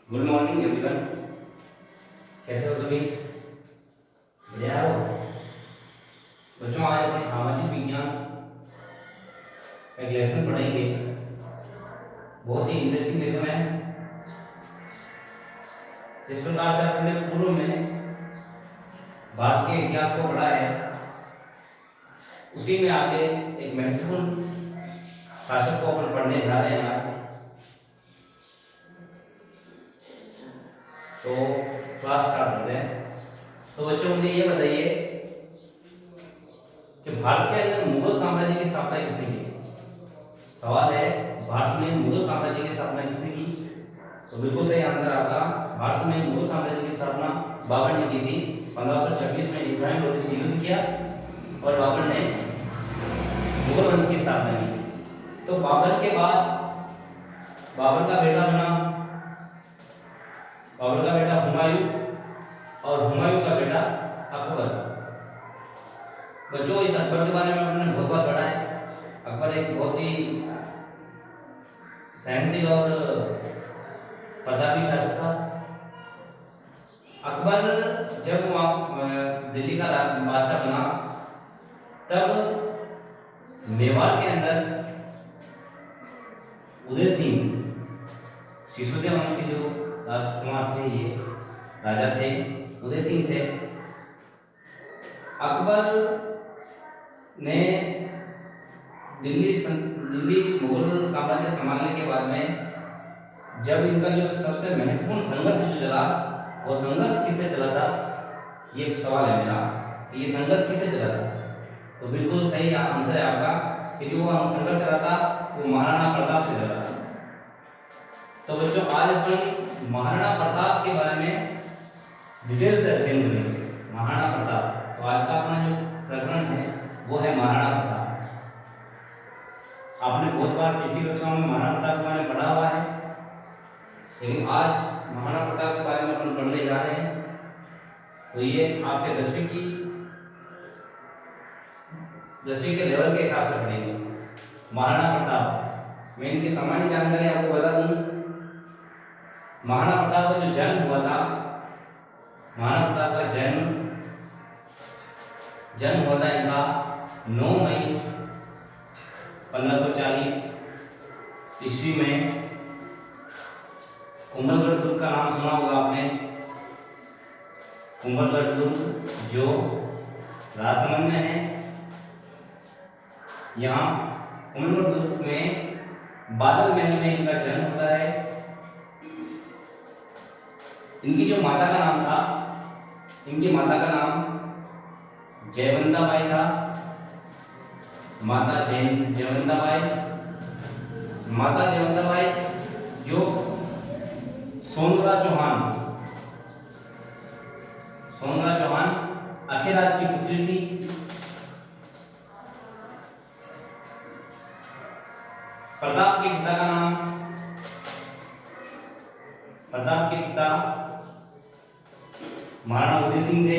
Good morning everyone. कैसे हो सभी? बढ़िया हो बच्चों? आज अपन सामाजिक विज्ञान एक लेसन पढ़ेंगे। बहुत ही इंटरेस्टिंग लेसन है। जिस प्रकार से अपने पूर्व में भारत के इतिहास को पढ़ा है, उसी में आगे एक महत्वपूर्ण शासक को अपन पढ़ने जा रहे हैं आज। तो क्लास स्टार्ट करते हैं। तो बच्चों मुझे ये बताइए कि भारत के अंदर मुगल साम्राज्य की स्थापना किसने की? सवाल है, भारत में मुगल साम्राज्य की स्थापना किसने की? तो बिल्कुल सही आंसर आपका। भारत में मुगल साम्राज्य की स्थापना बाबर ने की थी। 1526 में इब्राहिम लोधी से युद्ध किया और बाबर ने मुगल वंश की स्थापना की। तो बाबर के बाद बाबर का बेटा हुमायूं और हुमायूं का बेटा अकबर। बच्चों, इस अकबर के बारे में आपने बहुत बार पढ़ा है। अकबर एक बहुत ही सहनशील और प्रतापी शासक था। अकबर जब दिल्ली का बादशाह बना, तब मेवाड़ के अंदर उदय सिंह, सिसोदिया वंश के जो राजकुमार थे, ये राजा थे, उदय सिंह थे। अकबर ने दिल्ली मुगल साम्राज्य संभालने के बाद में जब इनका जो सबसे महत्वपूर्ण संघर्ष जो चला, वो संघर्ष किससे चला था? ये सवाल है मेरा, ये संघर्ष किससे चला था? तो बिल्कुल सही आंसर है आपका कि जो संघर्ष चला था वो महाराणा प्रताप से चला था। तो बच्चों, आज अपन महाराणा प्रताप के बारे में डिटेल से अध्ययन करेंगे। महाराणा प्रताप, तो आज का अपना जो प्रकरण है वो है महाराणा प्रताप। आपने बहुत बार पिछली कक्षाओं में महाराणा प्रताप के बारे में पढ़ा हुआ है, लेकिन आज महाराणा प्रताप के बारे में अपन पढ़ने जा रहे हैं। तो ये आपके 10वीं के लेवल के हिसाब से पढ़ेंगे। महाराणा प्रताप, मैं इनकी सामान्य जानकारी आपको बता दूं। महाराणा प्रताप का जो जन्म हुआ था, महाराणा प्रताप का जन्म हुआ था इनका 9 मई 1540 ईस्वी में। कुंभलगढ़ दुर्ग का नाम सुना होगा आपने। कुंभलगढ़ दुर्ग जो राजसमंद में है। यहाँ कुंभलगढ़ दुर्ग में बादल महल में इनका जन्म होता है। इनकी जो माता का नाम था, इनकी माता का नाम जयवंताबाई था। माता जयवंताबाई जो सोनरा चौहान अखेराज की पुत्री थी। प्रताप के पिता महाराणा उदय सिंह थे।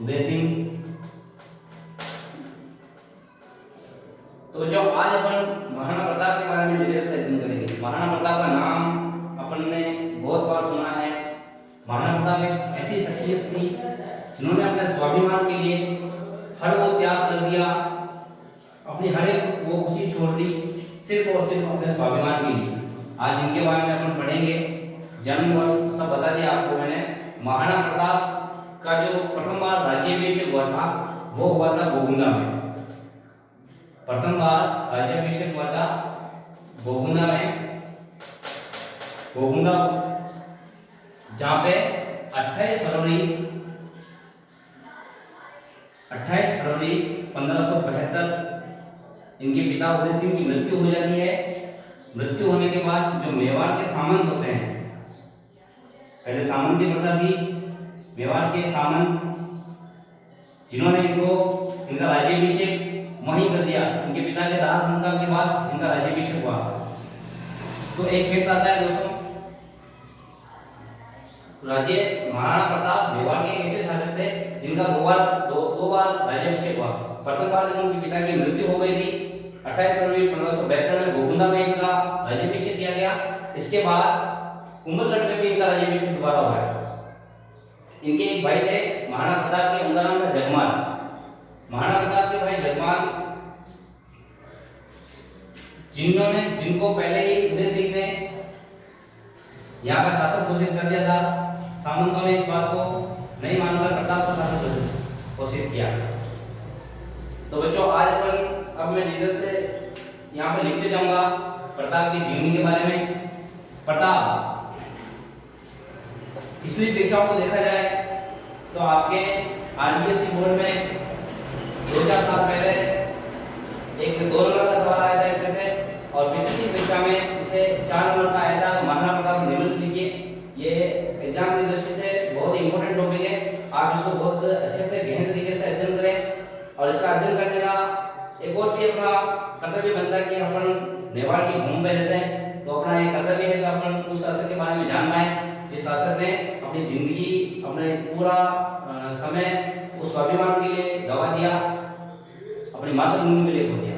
उदय सिंह। तो जो आज अपन महाराणा प्रताप के बारे में डिटेल से अध्ययन करेंगे। महाराणा प्रताप का नाम अपन ने बहुत बार सुना है। महाराणा प्रताप एक ऐसी शख्सियत थी जिन्होंने अपने स्वाभिमान के लिए हर वो त्याग कर दिया, अपनी हर एक वो खुशी छोड़ दी, सिर्फ और सिर्फ अपने स्वाभिमान के लिए। आज इनके बारे में अपन पढ़ेंगे। जन्म और सब बता दिया आपको मैंने। महाराणा प्रताप का जो प्रथम बार राज्याभिषेक हुआ था वो हुआ था गोगुंदा में। प्रथम बार राज्याभिषेक हुआ था गोगुंदा में। गोगुंदा जहाँ पे 28 फरवरी 1572 इनके पिता उदय सिंह की मृत्यु हो जाती है। मृत्यु होने के बाद जो मेवाड़ के सामंत होते हैं, पहले सामंती प्रथा थी। मेवाड़ के सामंत जिन्होंने इनका राज्याभिषेक वहीं कर दिया। इनके पिता के दाह संस्कार के बाद इनका राज्याभिषेक हुआ। तो एक फैक्ट आता है दोस्तों, महाराणा प्रताप मेवाड़ के ऐसे शासक थे जिनका दो बार राज्याभिषेक हुआ। प्रथम बार जब उनके पिता की मृत्यु हो गई थी 28 फरवरी 1572 में गोगुंदा में इनका राज्याभिषेक किया गया। इसके बाद कुंभलगढ़ में भी इनका राज्याभिषेक दोबारा हुआ है। इनके एक भाई थे महाराणा प्रताप के, उनका नाम था जगमाल। महाराणा प्रताप के भाई जगमाल जिनको पहले ही उदय सिंह ने यहाँ का शासक घोषित कर दिया था, सामंतों ने इस बात को नहीं मानकर प्रताप को शासक घोषित किया। तो बच्चों आज अब मैं डिटेल से यहाँ पे लिखते जाऊंगा प्रताप की जीवनी के बारे में। प्रताप पिछली परीक्षाओं को देखा जाए तो आपके आरबीएससी बोर्ड में 2000 साल पहले एक 2 नंबर का सवाल आया था इसमें से, और पिछली परीक्षा में इससे 4 नंबर का आया था। महाराणा प्रताप निबंध लिखिए। ये एग्जाम की दृष्टि से बहुत इंपॉर्टेंट टॉपिक है। आप इसको बहुत अच्छे से गहन तरीके से अध्ययन करें, और इसका अध्ययन करने का एक और भी अपना कर्तव्य बनता है कि अपन मेवाड़ की भूमि पर रहते हैं, तो अपना एक कर्तव्य है कि अपन उस शासक के बारे में जान पाए जिस शासक ने अपनी जिंदगी, अपने पूरा समय उस स्वाभिमान के लिए गवा दिया, अपनी मातृभूमि के लिए खो दिया,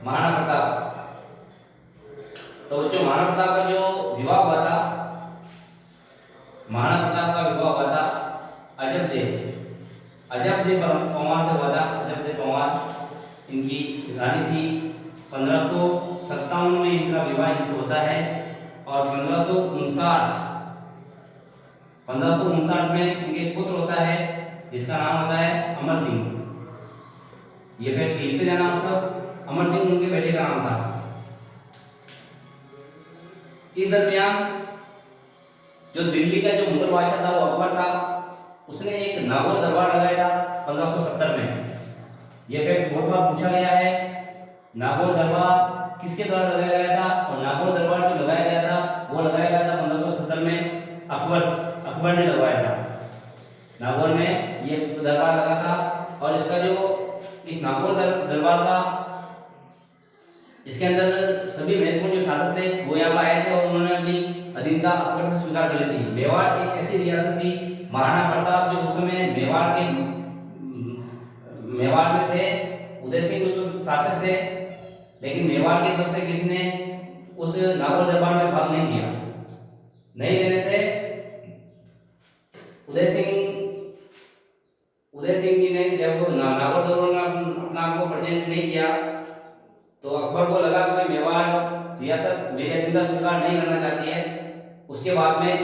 महाराणा प्रताप। तो बच्चों महाराणा प्रताप का जो विवाह हुआ था, महाराणा प्रताप का विवाह हुआ था अजबदेव पंवार से हुआ था। अजबदेव पंवार इनकी रानी थी। 1557 में इनका विवाह इनसे होता है, और 1559 में इनके एक पुत्र होता है जिसका नाम होता है अमर सिंह। ये फिर लिखते जाना आप सब, अमर सिंह उनके बेटे का नाम था। इस दरमियान जो दिल्ली का जो मुगल बादशाह था वो अकबर था, उसने एक नागौर दरबार लगाया था 1570 में। यह फैक्ट बहुत बार पूछा गया है। नागौर दरबार किसके द्वारा लगाया गया था, और नागौर दरबार जो लगाया गया था वो लगाया गया था 1570 में अकबर ने लगवाया था। नागौर में ये दरबार लगा था, और इसका जो इस नागौर दरबार का, इसके अंदर सभी महत्वपूर्ण जो शासक थे वो यहाँ पर आए थे, और उन्होंने अपनी अधीनता अकबर से स्वीकार कर ली थी। मेवाड़ एक ऐसी रियासत थी, महाराणा प्रताप जो उस समय मेवाड़ में थे, उदय सिंह उस शासक थे, लेकिन मेवाड़ की तरफ से किसी ने उस नागौर दरबार में भाग नहीं किया। नहीं लेने से उदय सिंह जी ने जब नागौर दरबार में अपना आप को प्रेजेंट नहीं किया, तो अकबर को लगा कि मेवाड़ रियासत मेरी अधीनता स्वीकार नहीं करना चाहती है। उसके बाद में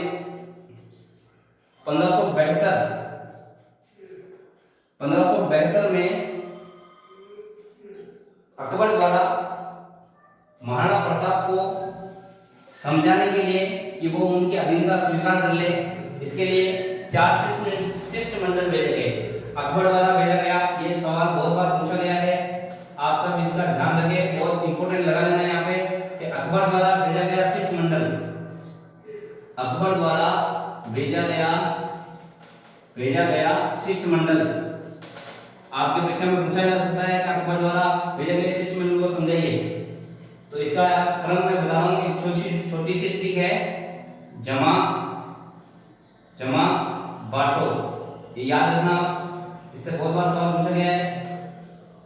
1572 में अकबर द्वारा महाराणा प्रताप को समझाने के लिए कि वो उनकी अधीनता स्वीकार कर ले, इसके लिए 4 शिष्टमंडल भेजे गए। अकबर द्वारा भेजा गया, ये सवाल बहुत बार पूछा गया है, आप सब इसका ध्यान रखें, बहुत इंपॉर्टेंट लगा लेना यहाँ पे कि अकबर द्वारा भेजा गया शिष्टमंडल, अकबर द्वारा भेजा गया शिष्टमंडल। आपके परीक्षा में पूछा जा सकता है कि अकबर द्वारा भेजे गए शिष्टमंडल को समझाइए। तो इसका क्रम मैं बता रहा हूँ, एक छोटी सी ट्रिक है, जमा बांटो, ये याद रखना, इससे बहुत बार सवाल पूछा गया है।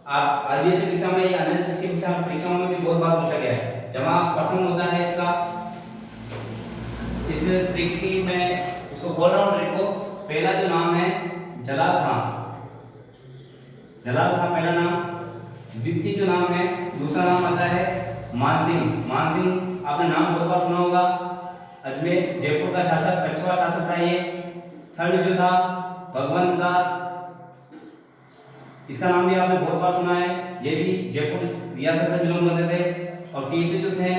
आप आरबीएससी परीक्षा में या अन्य परीक्षाओं में भी बहुत बार पूछा गया है। जमा प्रथम होता है इसका, इस ट्रिक की मैं इसको खोल रहा हूँ ट्रिक को। पहला जो नाम है जलाल खां पहला नाम, द्वितीय जो नाम है, दूसरा नाम आता है मानसिंह आपने नाम बहुत बार सुना होगा। अजमेर जयपुर का शासक, 5वां शासक था ये। थर्ड जो था भगवंत दास, इसका नाम भी आपने बहुत बार सुना है, ये भी जयपुर रियासत से बिलोंग करते थे। और तीसरे जो थे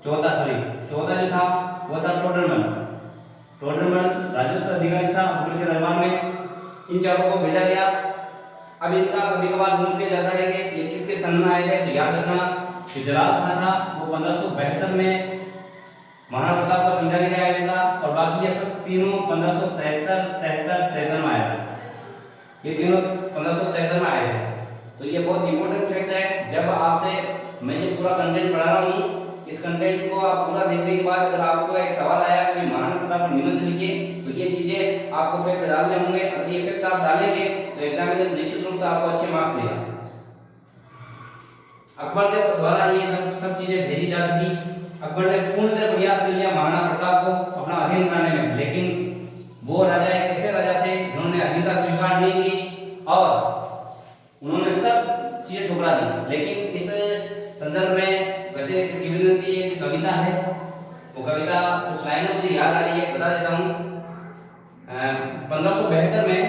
चौथा जो था वो था टोडरमल राजस्व अधिकारी था अकबर के दरबार में। इन चारों को भेजा गया। अब इनका कभी कभार पूछ लिया जाता है कि ये किसके सन में आए थे, तो याद रखना कि जलाल खां था वो 1572 में महाराणा प्रताप को समझाने के आया था, और बाकी ये सब तीनों 1573 में आया था। ये तीनों 1573 में आए थे। तो ये बहुत इंपॉर्टेंट फैक्ट है। जब आपसे मैं ये पूरा कंटेंट पढ़ा रहा हूँ, इस कंटेंट को आप पूरा देखने के बाद अगर आपको एक सवाल आया कि महाराणा प्रताप निबंध लिखिए, तो ये चीजें आपको फैक्ट डालने होंगे। अगर ये फैक्ट आप डालेंगे तो एग्जामिनर निश्चित रूप से आपको अच्छे मार्क्स देगा। अकबर के द्वारा ये सब चीजें भेजी जा चुकी। अकबर ने पूर्णतः प्रयास कर लिया महाराणा प्रताप को अपना अधीन बनाने में, लेकिन वो राजा एक ऐसे राजा थे जिन्होंने अधीनता स्वीकार नहीं की और उन्होंने सब चीजें ठुकरा दी। लेकिन इस संदर्भ में वैसे किंवदंती एक कविता है, वो कविता कुछ लाइनें मुझे याद आ रही है, बता देता हूँ। 1572 में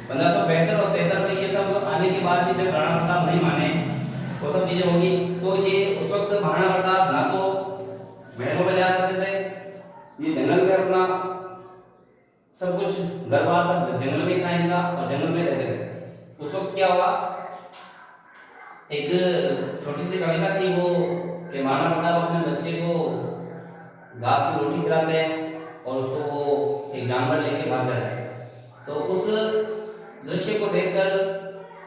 1572 और 73 में ये सब आने के बाद भी जब राणा प्रताप नहीं माने वो सब चीजें होगी, तो ये उस वक्त महाराणा प्रताप ना तो महलों में लिया करते थे, ये जंगल में अपना सब कुछ घर बार सब जंगल में था इनका और जंगल में रहते थे। उस वक्त क्या हुआ, एक छोटी सी कविता थी वो कि महाराणा प्रताप अपने बच्चे को घास की रोटी खिलाते हैं और उसको वो एक जानवर लेके भाग जाता है। तो उस दृश्य को देखकर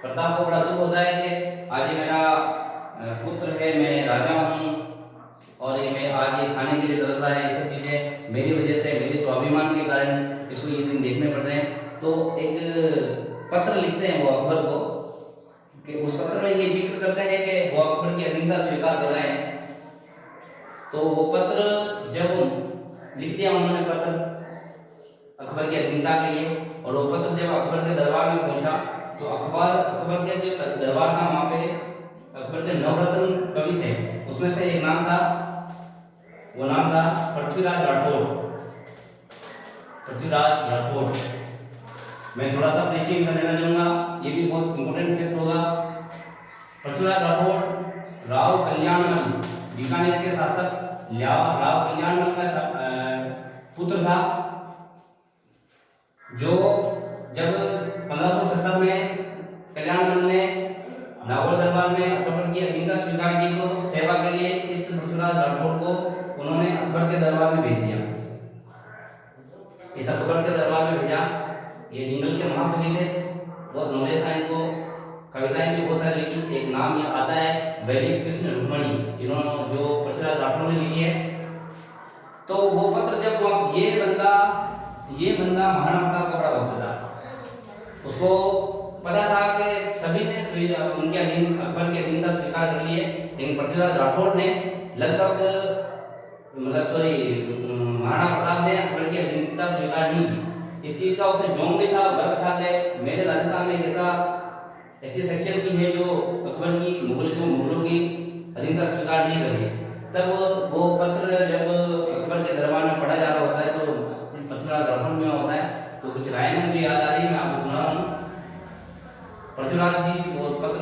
प्रताप को बड़ा दुख होता है कि आज ये मेरा पुत्र है, मैं राजा हूँ और ये मैं आज ये खाने के लिए तरस रहा है, ये सब चीज़ें मेरी वजह से, मेरे स्वाभिमान के कारण इसको ये दिन देखने पड़ रहे हैं। तो एक पत्र लिखते हैं वो अकबर को कि उस पत्र में ये जिक्र करते हैं कि वो अकबर की अधीनता स्वीकार कर रहे हैं। तो वो पत्र जब लिख दिया उन्होंने पत्र अकबर की अधीनता के लिए, और वो पत्र जब अकबर के दरबार में पहुंचा तो अकबर के जो दरबार था वहाँ पे अकबर के नवरत्न कवि थे, उसमें से एक नाम था, वो नाम था पृथ्वीराज राठौड़। पृथ्वीराज राठौड़ मैं थोड़ा सा परिचय कर देना चाहूँगा, ये भी बहुत इंपॉर्टेंट फैक्ट होगा। पृथ्वीराज राठौड़ राव कल्याणमल बीकानेर के शासक राव कल्याणमल का पुत्र था, जो जब 1570 में कल्याणमल ने नागौर दरबार में अकबर की अधीनता स्वीकार की तो सेवा के लिए इस पृथ्वीराज राठौड़ को उन्होंने अकबर के दरबार में भेज दिया। इस अकबर के दरबार में भेजा, ये डिंगल के महाकवि थे, बहुत नॉलेज था इनको, कविताएं भी बहुत सारी लिखी। एक नाम ये आता है वैदिक कृष्ण रुक्मणी, जिन्होंने जो पृथ्वीराज राठौड़ ने लिखी है। तो वो पत्र जब ये बंदा महाराणा प्रताप का बड़ा भक्त था, उसको पता था कि सभी ने उनके अधीन अकबर की अधीनता स्वीकार कर ली है, लेकिन पृथ्वीराज राठौड़ ने लगभग महाराणा प्रताप ने अकबर की अधीनता स्वीकार नहीं की। इस चीज का उसे जोम भी था, गर्व था कि मेरे राजस्थान में ऐसी सेक्शन भी है जो अकबर की मुगलों की अधीनता स्वीकार नहीं करी। तब वो पत्र जब अकबर के दरबार में पढ़ा जा रहा होता है तो पृथ्वीराज राठौड़ में होता है, तो कुछ लाइनें मुझे याद आ रही है, मैं आपको सुना रहा हूँ। पृथ्वीराज जी वो पत्र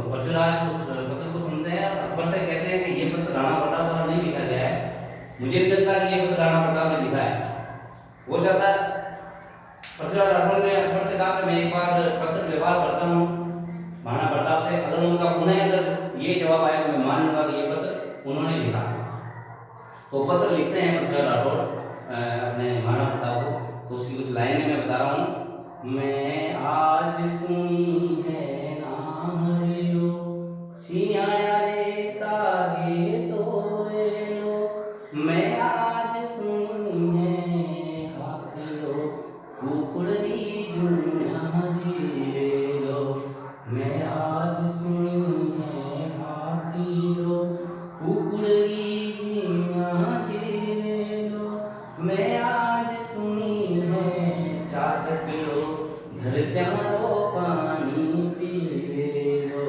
पृथ्वीराज उस पत्र को सुनते हैं, अकबर से कहते हैं कि ये पत्र राणा प्रताप द्वारा नहीं लिखा गया है, मुझे नहीं लगता कि ये पत्र राणा प्रताप ने लिखा है। वो चाहता है, पृथ्वीराज राठौड़ ने अकबर से कहा कि मैं एक बार पत्र व्यवहार करता हूँ महाराणा प्रताप से, अगर उनका पुनः अगर ये जवाब आया तो मैं मान लूंगा कि ये पत्र उन्होंने लिखा। वो पत्र लिखते हैं पृथ्वीराज राठौड़ अपने महाराणा प्रताप को, तो उसकी कुछ लाइनें मैं बता रहा हूँ। मैं आज सुनी है नाहरियो सियाड़े सागे सोए लो, मैं आज सुनी है हाथियो कुकुड़ी जुनिया जीवे लो, मैं आज सुनी है हाथियो कुकुड़ी जुनिया जीवे लो, मैं आज सुनी है चादर पिलो धरत्यारो पानी पीवे लो,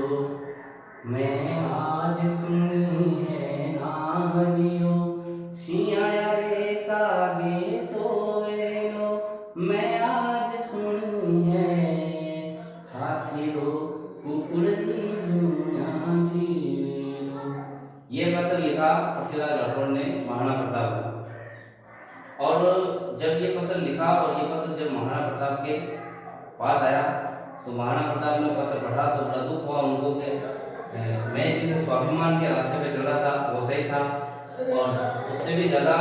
मैं आज सुनी है नाहरियो सियाड़े सागे सोवे लो, मैं आज सुनी है हाथियो कुकुड़ी जुनिया जीवे लो। ये पत्र लिखा पृथ्वीराज राठौड़ ने महाराणा प्रताप को, और जब ये पत्र लिखा और ये पत्र जब महाराणा प्रताप के पास आया तो महाराणा प्रताप ने पत्र पढ़ा तो बड़ा दुख हुआ उनको कि मैं जिस स्वाभिमान के रास्ते पे चल रहा था वो सही था, और उससे भी ज़्यादा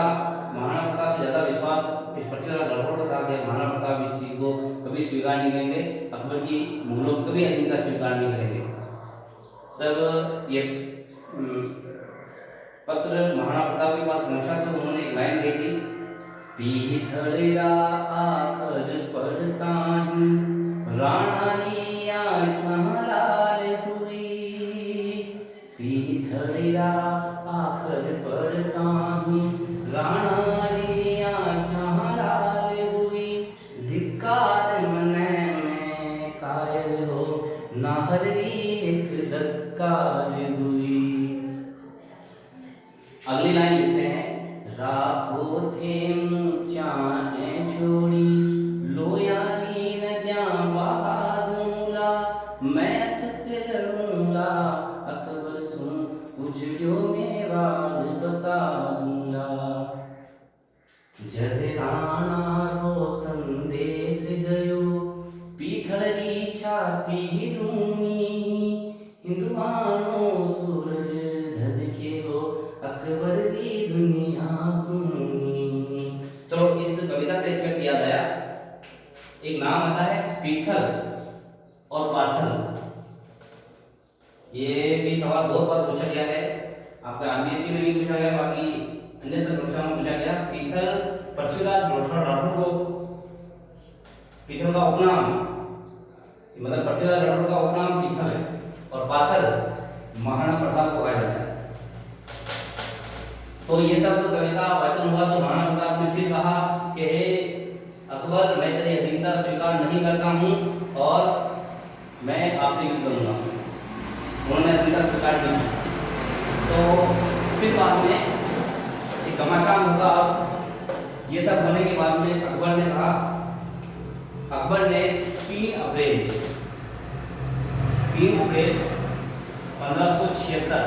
महाराणा प्रताप से ज़्यादा विश्वास इस पृथ्वीराज राठौड़ का था कि महाराणा प्रताप इस चीज़ को कभी स्वीकार नहीं करेंगे, अकबर की मुगलों को कभी अधीनता स्वीकार नहीं करेंगे। तब ये पत्र महाराणा प्रताप के पास पहुंचा तो उन्होंने एक लाइन कही थी, पीथड़ा आखर पढ़ता हूँ रानी आँखें लाल हुई, पीथड़िया आखर पड़ता हूँ राणा रिया झालाल हुई धिक्कार मने में कायल हो नाहरी एक धक्कार हुई। अगली लाइन लिखते हैं राखो थे चाहे छोड़ी लोयारी न जा बहादूला मैं थक लड़ूंगा अकबर सुन उजड़ो में वाल बसा दूंगा। जद राणा रो संदेश गयो पीथड़ी छाती रूमी हिंदुआनो सूरज धध के हो अकबर की दुनिया सुनी। चलो इस कविता से एक फैक्ट याद आया, एक नाम आता है पीथल और पाथल। ये भी सवाल बहुत बार पूछा गया है, आपका आरबीएससी में भी पूछा गया, बाकी अन्यत्र परीक्षा में पूछा गया। पीथल पृथ्वीराज राठौर को पीथल का उपनाम, मतलब पृथ्वीराज राठौर का उपनाम पीथल है, और पाथल महाराणा प्रताप को कहा जाता है। तो ये सब तो कविता वाचन हुआ, तो महाराणा प्रताप ने फिर कहा कि हे अकबर, मैं तेरी अधीनता स्वीकार नहीं करता हूँ और मैं आपसे युद्ध करूंगा। उन्होंने अधीनता स्वीकार की। तो फिर बाद में एक घमासान होगा। अब ये सब होने के बाद में अकबर ने कहा, अकबर ने 3 अप्रैल 1576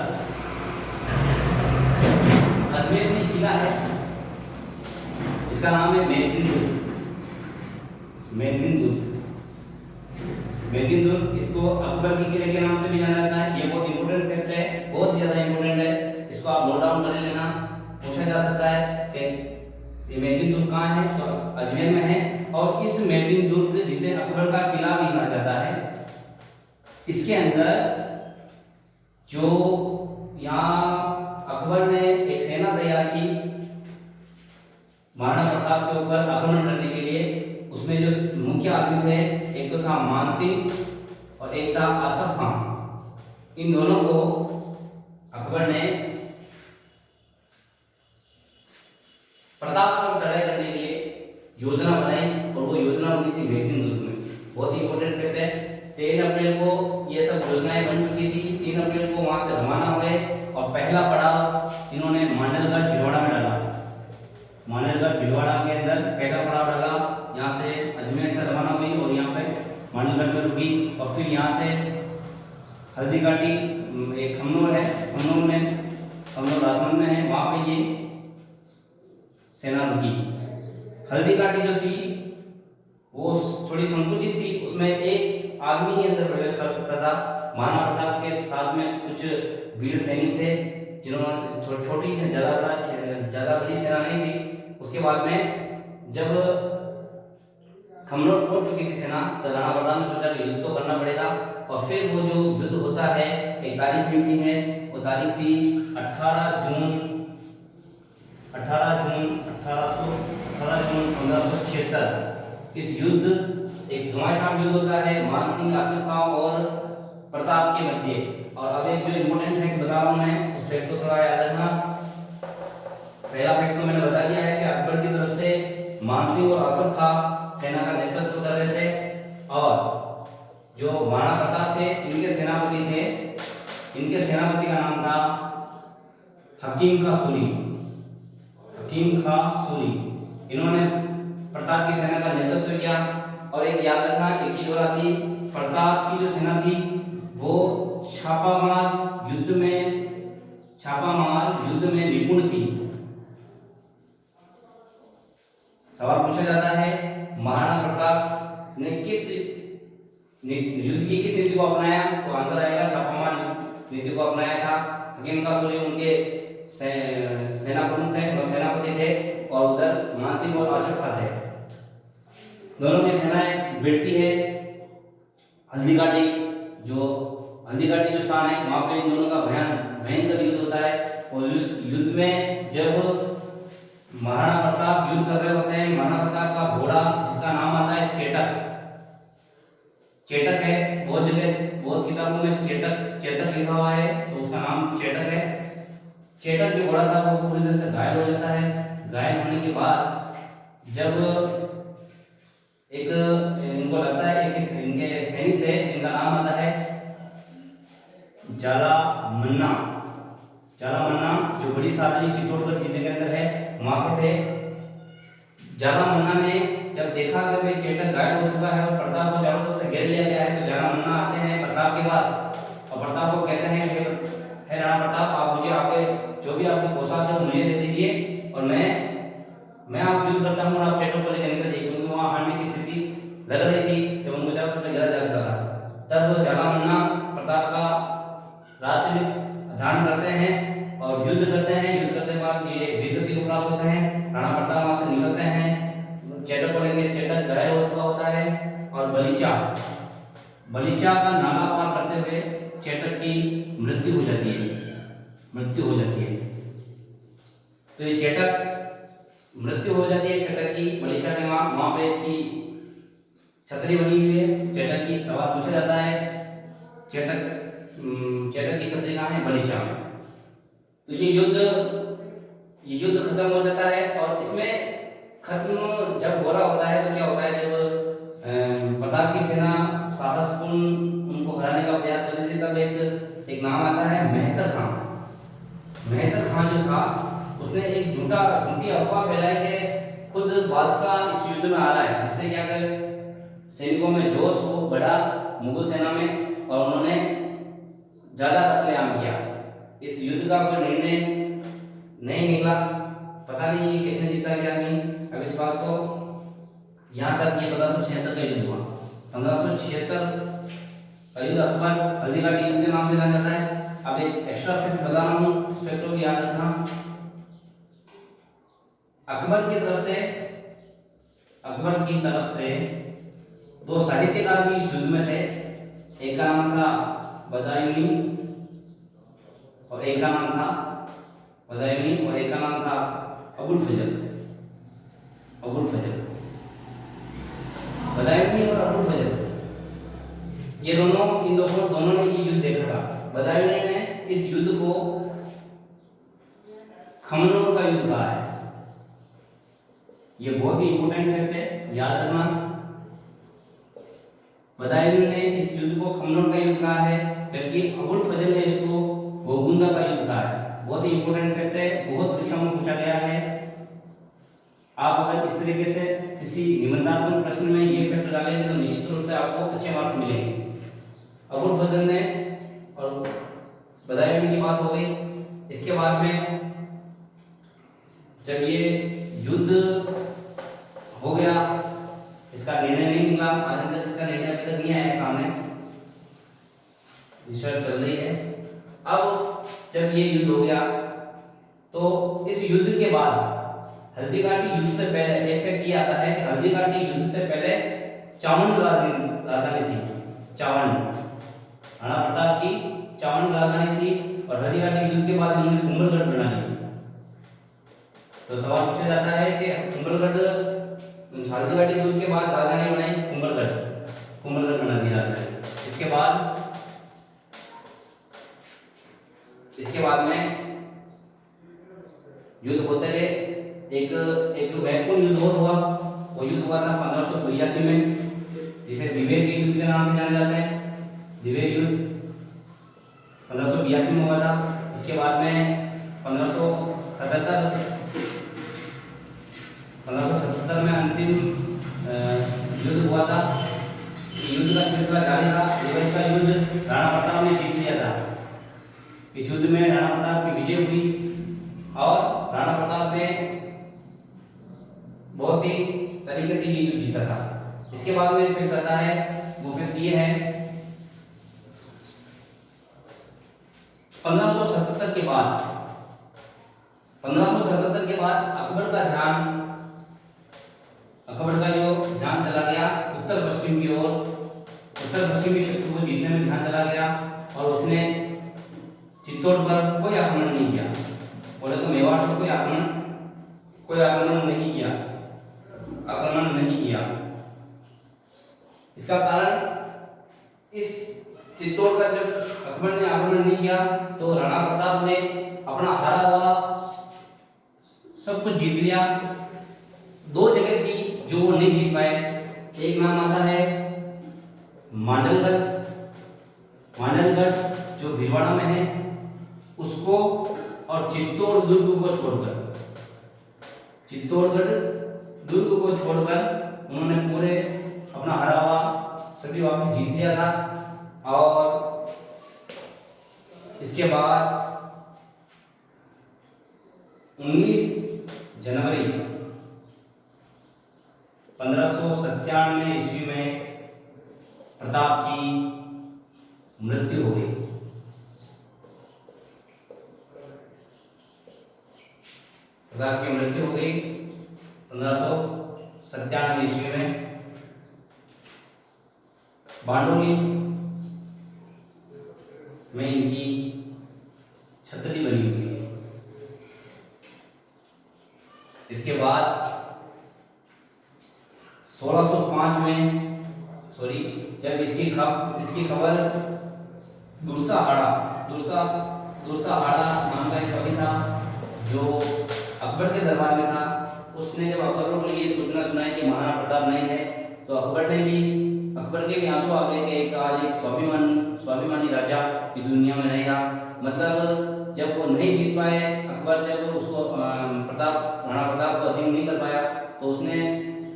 अजमेर में किला है जिसका नाम है मेदिन दुर्ग। इसको अकबर के किले के नाम से भी जाना जाता है। ये बहुत इंपॉर्टेंट फैक्ट है, बहुत ज्यादा इंपॉर्टेंट है, इसको आप नोट डाउन कर लेना। पूछा जा सकता है कि ये मेदिन दुर्ग कहाँ है, तो अजमेर में है। और इस मेदिन दुर्ग जिसे अकबर का किला भी कहा जाता है, इसके अंदर जो यहाँ अकबर ने एक सेना तैयार की महाराणा प्रताप के ऊपर आक्रमण करने के लिए, उसमें जो मुख्य आदमी थे, एक तो था मान सिंह और एक था आसफ खान। इन दोनों को अकबर ने प्रताप पर चढ़ाई करने के लिए योजना बनाई, और वो योजना बनी थी मेदिन दुर्ग में। बहुत ही इंपॉर्टेंट फैक्ट है। 3 अप्रैल को ये सब योजनाएं बन चुकी थी। 3 अप्रैल को वहां से रवाना हुए और पहला पड़ाव इन्होंने मांडलगढ़ भिलवाड़ा में डाला। मांडलगढ़ भिलवाड़ा के अंदर पहला पड़ाव डाला। यहाँ से अजमेर से रवाना हुई और यहाँ पे मांडलगढ़ में रुकी, और फिर यहाँ से हल्दी घाटी, एक खमनोर है, खमनोर राजस्थान में है, वहाँ पे ये सेना रुकी। हल्दी घाटी जो थी वो थोड़ी संकुचित थी, उसमें एक आदमी ही अंदर प्रवेश कर सकता था। महाराणा प्रताप के साथ में कुछ वीर सैनिक थे जिन्होंने छोटी से ज्यादा बड़ी सेना नहीं थी। उसके बाद में जब खमनोर पहुंच चुकी थी सेना, तो राणा प्रताप ने सोचा कि युद्ध तो करना पड़ेगा। और फिर वो जो युद्ध होता है, एक तारीख मिलती है, वो तारीख थी 18 जून 1576। इस युद्ध एक घमासान युद्ध होता है मानसिंह, आसिफ खान और प्रताप के मध्य। और अब एक जो इम्पोर्टेंट फैक्ट बता रहा हूं मैं, उस फैक्ट को थोड़ा याद रखना। पहला फैक्ट तो मैंने बता दिया है कि अकबर की तरफ से मानसिंह और आसिफ खान सेना का नेतृत्व कर रहे थे, और जो महाराणा प्रताप थे इनके सेनापति थे, इनके सेनापति का नाम था हकीम खां सूरी। इन्होंने प्रताप की सेना का नेतृत्व किया। और एक याद रखना, एक चीज और आती, प्रताप की जो सेना थी वो छापामार युद्ध में निपुण थी। सवाल पूछा जाता है महाराणा प्रताप ने किस नीति को अपनाया, तो आंसर आएगा छापामार नीति को अपनाया था। हकीम खां सूरी उनके सेना प्रमुख थे और सेनापति थे, और उधर मानसिंह और आसिफ खां थे। दोनों की सेनाएं भिड़ती है। हल्दी घाटी जो स्थान है, वहां पे इन दोनों का भयंकर युद्ध होता है। और उस युद्ध में जब महाराणा प्रताप युद्ध कर रहे होते हैं, महाराणा प्रताप का घोड़ा जिसका नाम आता है चेटक है, बहुत जगह बहुत किताबों में चेतक चेतक लिखा हुआ है, तो उसका नाम चेतक है। चेतक जो घोड़ा था वो पूरी तरह से घायल हो जाता है। घायल होने के बाद जब एक इनको लगता है एक इनके सैनिक थे जिनका नाम आता है जाला मन्ना। जाला मन्ना जो बड़ी सादली चित्तौड़गढ़ जिले के अंदर है वहां के थे। जाला मन्ना ने जब देखा कि भाई चेतक घायल हो चुका है और प्रताप को चारों तरफ से घेर लिया गया है, तो जाला मन्ना आते हैं प्रताप के पास और प्रताप को कहते हैं कि है राणा प्रताप, आप मुझे आपके जो भी आपसे पोशाक है वो मुझे दे दीजिए और मैं आप युद्ध करता हूँ और आप चेतक को लेकर निकल जाइए, क्योंकि वहाँ हारने की स्थिति लग रही थी जब उनको चारों तरफ से घेरा जा चुका था। तब जाला मन्ना प्रताप का राजनीतिक ध्यान करते हैं और युद्ध करते हैं। युद्ध करने के बाद ये वीरगति को प्राप्त होते हैं। राणा प्रताप वहां से निकलते हैं, चेतक को लेकर। चेतक घायल हो चुका होता है और बलीचा का नाला पार करते हुए चेतक की मृत्यु हो जाती है। तो ये चेतक मृत्यु हो जाती है चेतक की बलीचा के वहां पे इसकी छतरी बनी हुई है चेतक की। सवाल पूछा जाता है चेतक की छतरी कहाँ है? बलीचा में। तो ये युद्ध खत्म हो जाता है और इसमें खत्म जब हो रहा होता है तो क्या होता है, जब प्रताप की सेना साहसपूर्ण उनको हराने का प्रयास कर रही थी, तब एक नाम आता है मेहतर खां जो था उसने एक झूठी अफवाह फैलाई कि खुद बादशाह इस युद्ध में आ रहा है, जिससे क्या कर सैनिकों में जोश हो बढ़ा मुगल सेना में और उन्होंने ज्यादा कत्लेआम किया। इस युद्ध का कोई निर्णय नहीं निकला, पता नहीं ये किसने जीता क्या नहीं। अब इस बात को यहाँ तक ये 1576 का युद्ध हुआ। 1576 का युद्ध अकबर हल्दीघाटी युद्ध के नाम से जाना जाता है। अब एक एक्स्ट्रा फैक्ट बता रहा हूँ, उस फैक्ट को भी याद रखना। अकबर की तरफ से दो साहित्यकार भी इस युद्ध में थे। एक का नाम था बदायूनी और एक का नाम था अबुल फजल। बदायूनी और अबुल फजल ये दोनों ने ये युद्ध देखा था। बदायूनी ने इस युद्ध को खमनोर का युद्ध कहा है। ये बहुत ही इंपॉर्टेंट फैक्ट है, याद रखना। बदायूनी ने इस युद्ध को खमनोर का युद्ध कहा है, जबकि अबुल फजल ने इसको गोगुंदा का युद्ध कहा है। बहुत ही इंपॉर्टेंट फैक्ट है, बहुत परीक्षा में पूछा गया है। आप अगर इस तरीके से किसी निबंधात्मक प्रश्न में ये फैक्ट डालेंगे तो निश्चित रूप से आपको अच्छे मार्क्स मिलेंगे। अबुल फजल ने और बदायूनी की बात हो गई। इसके बाद में जब ये युद्ध हो गया, इसका निर्णय नहीं निकला, आज तक इसका निर्णय अभी तक नहीं आया सामने, रिसर्च चल रही है। अब जब ये युद्ध हो गया तो इस युद्ध के बाद हल्दीघाटी युद्ध से पहले एक फैक्ट ये आता है कि हल्दीघाटी युद्ध से पहले चावंड राजधानी थी। चावंड राणा प्रताप की चावंड राजधानी थी और हल्दीघाटी युद्ध के बाद इन्होंने कुंभलगढ़ बना लिया। तो सवाल पूछा जाता है कि हल्दीघाटी युद्ध के बाद राजधानी बनाई कुंभलगढ़ बना दी राजधानी। इसके बाद में युद्ध होते गए। एक महत्वपूर्ण युद्ध और हुआ, वो युद्ध हुआ था 1582 में, जिसे दिवेर के युद्ध के नाम से जाना जाता है। दिवेर युद्ध 1582 में हुआ था। इसके बाद में 1577 में अंतिम युद्ध हुआ था। युद्ध का सिलसिला जारी रहा। दिवेर का युद्ध राणा प्रताप ने जीत लिया था। इस युद्ध में राणा प्रताप की विजय हुई और राणा प्रताप ने बहुत ही तरीके से ये युद्ध जीता था। इसके बाद में फिर आता है, वो फिर ये है 1577 के बाद अकबर का जो ध्यान चला गया उत्तर पश्चिम की ओर। उत्तर पश्चिमी क्षेत्र को जीतने में ध्यान चला गया और उसने चित्तौड़ पर कोई आक्रमण नहीं किया। बोले तो मेवाड़ पर कोई आक्रमण नहीं किया। इसका कारण इस चित्तौड़गढ़ जब अकबर ने आक्रमण नहीं किया तो राणा प्रताप ने अपना हारा हुआ सब कुछ जीत लिया। दो जगह थी जो वो नहीं जीत पाए, एक नाम आता है मांडलगढ़, मांडलगढ़ जो भीलवाड़ा में है उसको, और चित्तौड़ दुर्ग को छोड़कर, चित्तौड़गढ़ दुर्ग को छोड़कर उन्होंने पूरे अपना हारा हुआ सभी वापस जीत लिया था। और इसके बाद 19 जनवरी 1597 ईस्वी में प्रताप की मृत्यु हो गई। प्रताप की मृत्यु हो गई 1597 ईस्वी में बारडोली में इनकी छतरी बनी हुई है। इसके बाद 1605 में जब इसकी खबर दुर्साहाड़ा नाम का एक कवि था जो अकबर के दरबार में था, उसने जब अकबर को ये सूचना सुनाई कि महाराणा प्रताप नहीं है तो अकबर के भी आंसू आ गए कि आज एक स्वाभिमानी राजा इस दुनिया में नहीं रहा। मतलब जब वो नहीं जीत पाए अकबर, जब उसको राणा प्रताप को अधीन नहीं कर पाया तो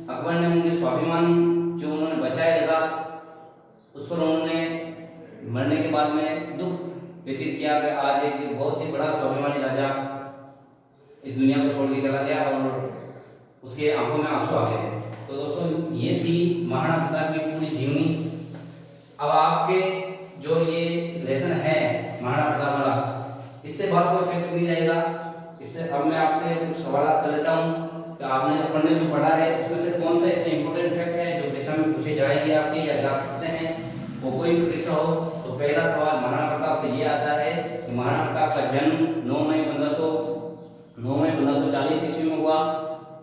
अकबर ने उनके स्वाभिमान जो उन्होंने बचाए रखा उस पर उन्होंने मरने के बाद में दुख व्यतीत किया कि आज एक बहुत ही बड़ा स्वाभिमानी राजा इस दुनिया को छोड़ के चला गया और उसके आंखों में आंसू आ गए थे। तो दोस्तों ये थी महाराणा प्रताप की पूरी जीवनी। अब आपके जो ये लेसन है महाराणा प्रताप वाला, इससे बाहर कोई इफेक्ट नहीं जाएगा। इससे अब मैं आपसे कुछ सवाल कर लेता हूँ कि अपन ने जो पढ़ा है उसमें से कौन सा ऐसे इंपॉर्टेंट फैक्ट है जो परीक्षा में पूछे जाएंगे आपके या जा सकते हैं, वो कोई भी परीक्षा हो। तो पहला सवाल महाराणा प्रताप से ये आता है कि महाराणा प्रताप का जन्म 9 मई 1540 ईस्वी में हुआ,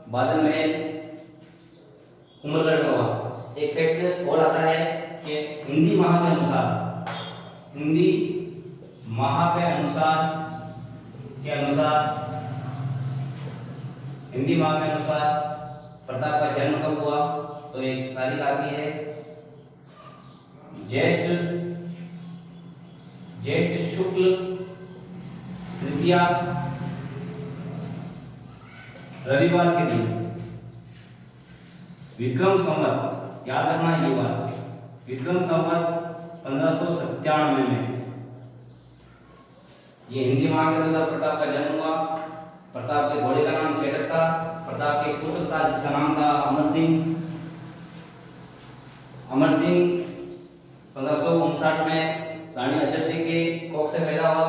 बादल महल कुंभलगढ़ में हुआ। एक फैक्ट और आता है कि हिंदी माह के अनुसार प्रताप का जन्म कब हुआ, तो एक तारीख आती है ज्येष्ठ शुक्ल तृतीया रविवार के दिन, विक्रम संवत, याद रखना ये बात, विक्रम संवत 1597 में ये हिंदी माह के अनुसार प्रताप का जन्म हुआ। प्रताप के घोड़े का नाम चेतक था। प्रताप के पुत्र था जिसका नाम था अमर सिंह 1559 में रानी अजयती के कोख से पैदा हुआ।